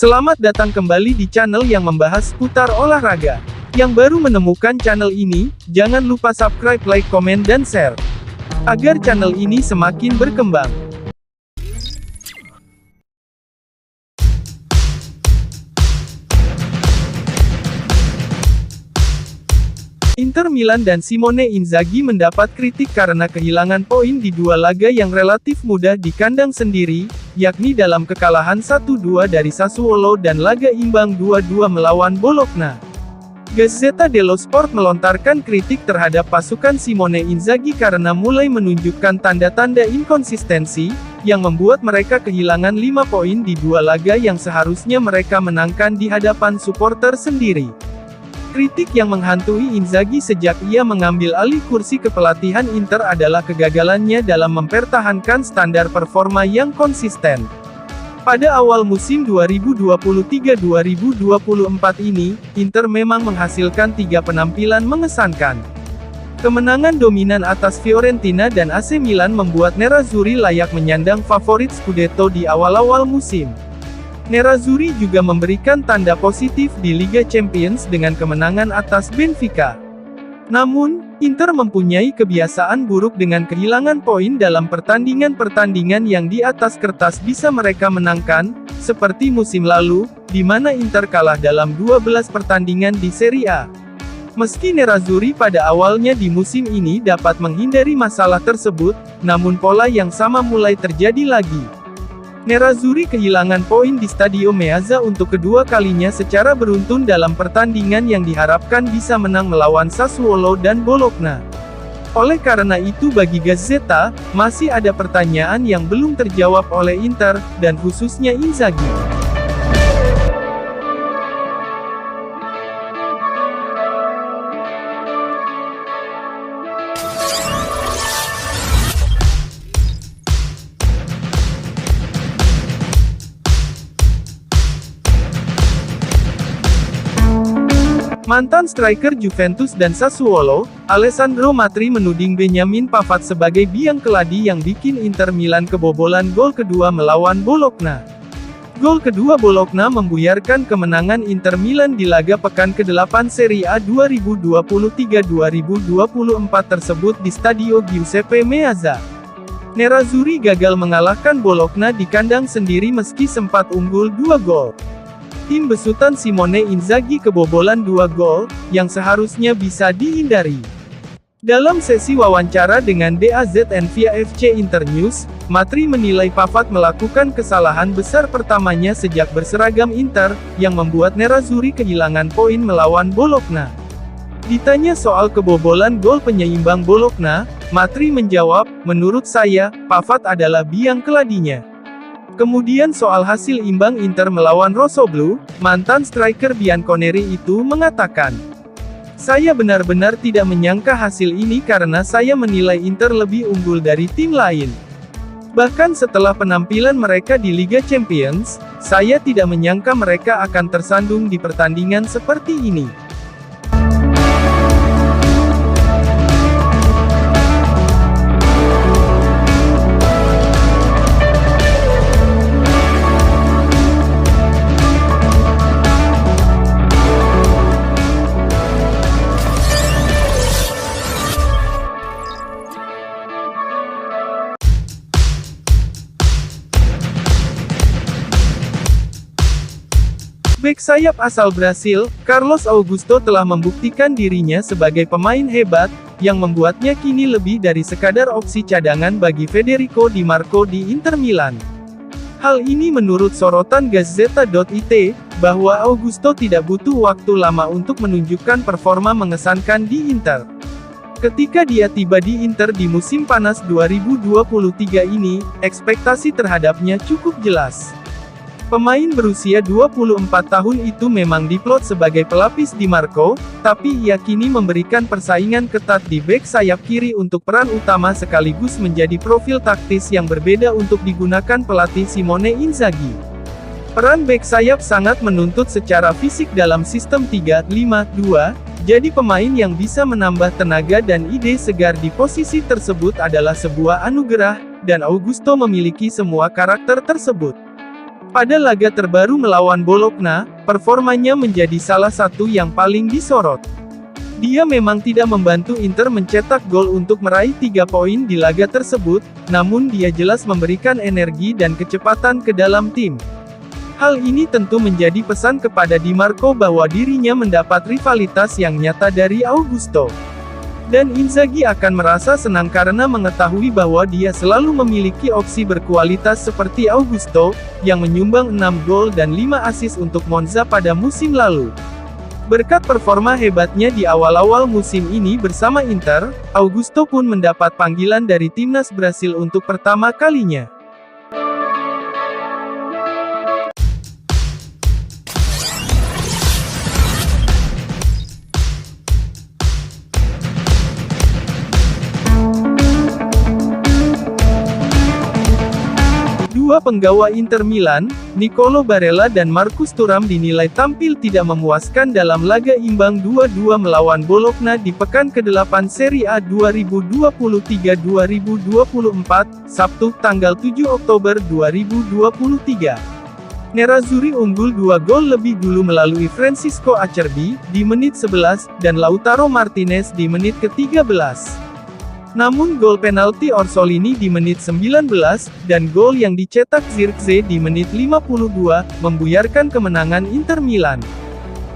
Selamat datang kembali di channel yang membahas seputar olahraga. Yang baru menemukan channel ini, jangan lupa subscribe, like, komen, dan share. Agar channel ini semakin berkembang. Inter Milan dan Simone Inzaghi mendapat kritik karena kehilangan poin di dua laga yang relatif mudah di kandang sendiri, yakni dalam kekalahan 1-2 dari Sassuolo dan laga imbang 2-2 melawan Bologna. Gazzetta dello Sport melontarkan kritik terhadap pasukan Simone Inzaghi karena mulai menunjukkan tanda-tanda inkonsistensi, yang membuat mereka kehilangan 5 poin di dua laga yang seharusnya mereka menangkan di hadapan supporter sendiri. Kritik yang menghantui Inzaghi sejak ia mengambil alih kursi kepelatihan Inter adalah kegagalannya dalam mempertahankan standar performa yang konsisten. Pada awal musim 2023-2024 ini, Inter memang menghasilkan 3 penampilan mengesankan. Kemenangan dominan atas Fiorentina dan AC Milan membuat Nerazzurri layak menyandang favorit Scudetto di awal-awal musim. Nerazzurri juga memberikan tanda positif di Liga Champions dengan kemenangan atas Benfica. Namun, Inter mempunyai kebiasaan buruk dengan kehilangan poin dalam pertandingan-pertandingan yang di atas kertas bisa mereka menangkan, seperti musim lalu, di mana Inter kalah dalam 12 pertandingan di Serie A. Meski Nerazzurri pada awalnya di musim ini dapat menghindari masalah tersebut, namun pola yang sama mulai terjadi lagi. Nerazzurri kehilangan poin di Stadio Meazza untuk kedua kalinya secara beruntun dalam pertandingan yang diharapkan bisa menang melawan Sassuolo dan Bologna. Oleh karena itu bagi Gazzetta, masih ada pertanyaan yang belum terjawab oleh Inter, dan khususnya Inzaghi. Mantan striker Juventus dan Sassuolo, Alessandro Matri menuding Benjamin Pavard sebagai biang keladi yang bikin Inter Milan kebobolan gol kedua melawan Bologna. Gol kedua Bologna membuyarkan kemenangan Inter Milan di laga pekan ke-8 Serie A 2023-2024 tersebut di Stadio Giuseppe Meazza. Nerazzurri gagal mengalahkan Bologna di kandang sendiri meski sempat unggul 2 gol. Tim besutan Simone Inzaghi kebobolan 2 gol, yang seharusnya bisa dihindari. Dalam sesi wawancara dengan DAZN via FC Internews, Matri menilai Pavard melakukan kesalahan besar pertamanya sejak berseragam Inter, yang membuat Nerazzurri kehilangan poin melawan Bologna. Ditanya soal kebobolan gol penyeimbang Bologna, Matri menjawab, "Menurut saya, Pavard adalah biang keladinya." Kemudian soal hasil imbang Inter melawan Rossoblu, mantan striker Bianconeri itu mengatakan, "Saya benar-benar tidak menyangka hasil ini karena saya menilai Inter lebih unggul dari tim lain. Bahkan setelah penampilan mereka di Liga Champions, saya tidak menyangka mereka akan tersandung di pertandingan seperti ini." Bek sayap asal Brasil, Carlos Augusto telah membuktikan dirinya sebagai pemain hebat, yang membuatnya kini lebih dari sekadar opsi cadangan bagi Federico Di Marco di Inter Milan. Hal ini menurut sorotan Gazzetta.it, bahwa Augusto tidak butuh waktu lama untuk menunjukkan performa mengesankan di Inter. Ketika dia tiba di Inter di musim panas 2023 ini, ekspektasi terhadapnya cukup jelas. Pemain berusia 24 tahun itu memang diplot sebagai pelapis Di Marco, tapi ia kini memberikan persaingan ketat di bek sayap kiri untuk peran utama sekaligus menjadi profil taktis yang berbeda untuk digunakan pelatih Simone Inzaghi. Peran bek sayap sangat menuntut secara fisik dalam sistem 3-5-2, jadi pemain yang bisa menambah tenaga dan ide segar di posisi tersebut adalah sebuah anugerah, dan Augusto memiliki semua karakter tersebut. Pada laga terbaru melawan Bologna, performanya menjadi salah satu yang paling disorot. Dia memang tidak membantu Inter mencetak gol untuk meraih 3 poin di laga tersebut, namun dia jelas memberikan energi dan kecepatan ke dalam tim. Hal ini tentu menjadi pesan kepada Di Marco bahwa dirinya mendapat rivalitas yang nyata dari Augusto. Dan Inzaghi akan merasa senang karena mengetahui bahwa dia selalu memiliki opsi berkualitas seperti Augusto, yang menyumbang 6 gol dan 5 assist untuk Monza pada musim lalu. Berkat performa hebatnya di awal-awal musim ini bersama Inter, Augusto pun mendapat panggilan dari timnas Brasil untuk pertama kalinya. Dua penggawa Inter Milan, Nicolo Barella dan Marcus Thuram dinilai tampil tidak memuaskan dalam laga imbang 2-2 melawan Bologna di pekan ke-8 Serie A 2023-2024, Sabtu, tanggal 7 Oktober 2023. Nerazzurri unggul 2 gol lebih dulu melalui Francisco Acerbi, di menit 11, dan Lautaro Martinez di menit ke-13. Namun gol penalti Orsolini di menit 19, dan gol yang dicetak Zirkzee di menit 52, membuyarkan kemenangan Inter Milan.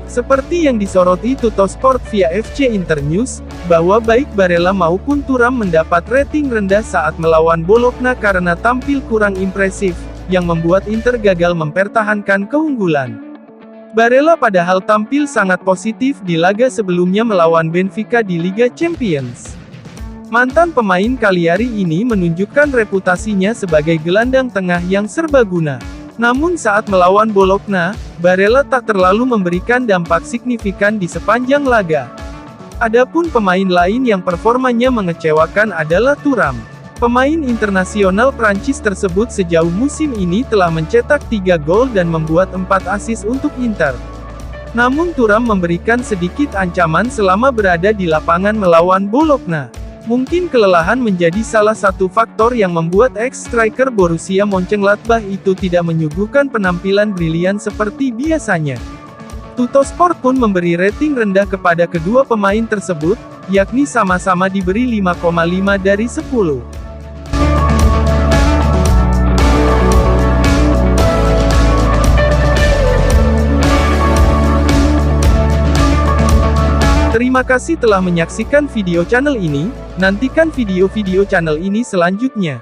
Seperti yang disoroti Tuttosport via FC Internews, bahwa baik Barella maupun Thuram mendapat rating rendah saat melawan Bologna karena tampil kurang impresif, yang membuat Inter gagal mempertahankan keunggulan. Barella padahal tampil sangat positif di laga sebelumnya melawan Benfica di Liga Champions. Mantan pemain Cagliari ini menunjukkan reputasinya sebagai gelandang tengah yang serbaguna. Namun saat melawan Bologna, Barella tak terlalu memberikan dampak signifikan di sepanjang laga. Adapun pemain lain yang performanya mengecewakan adalah Thuram. Pemain internasional Prancis tersebut sejauh musim ini telah mencetak 3 gol dan membuat 4 assist untuk Inter. Namun Thuram memberikan sedikit ancaman selama berada di lapangan melawan Bologna. Mungkin kelelahan menjadi salah satu faktor yang membuat ex-striker Borussia Mönchengladbach itu tidak menyuguhkan penampilan brilian seperti biasanya. Tuttosport pun memberi rating rendah kepada kedua pemain tersebut, yakni sama-sama diberi 5,5 dari 10. Terima kasih telah menyaksikan video channel ini, nantikan video-video channel ini selanjutnya.